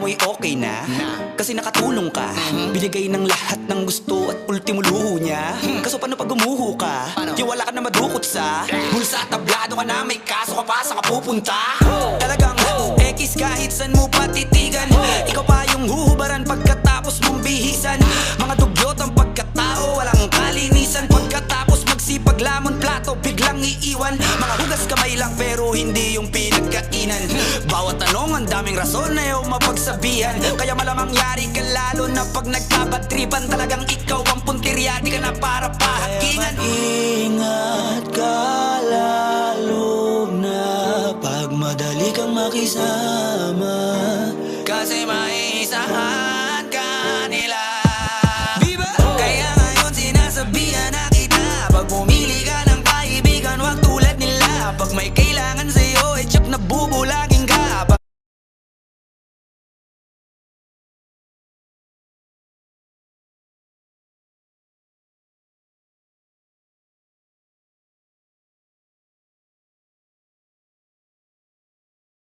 ako'y okay na kasi nakatulong ka. Binigay ng lahat ng gusto at ultimo luho niya. Kaso paano pag gumuho ka? Yung wala ka na madukot sa bulsa, tablado ka na, may kaso ka pa, saan ka pupunta? Talagang X kahit san mo patitigan. Ikaw pa yung huhubaran pagkatapos mong bihisan. Mga dugyot ang pagkatao, walang kalinisan. Pagkatapos magsipag lamon plato, biglang iiwan. Mga hugas kamay lang pero hindi yung pinagkainan. Bawat tanong ang daming rason na ayaw mapagsabihan. Kaya malamang yari ka lalo na pag nagkabatripan. Talagang ikaw ang puntirya, di ka na para pahakingan. Ingat ka lalo na pag madali kang makisama, kasi maisahan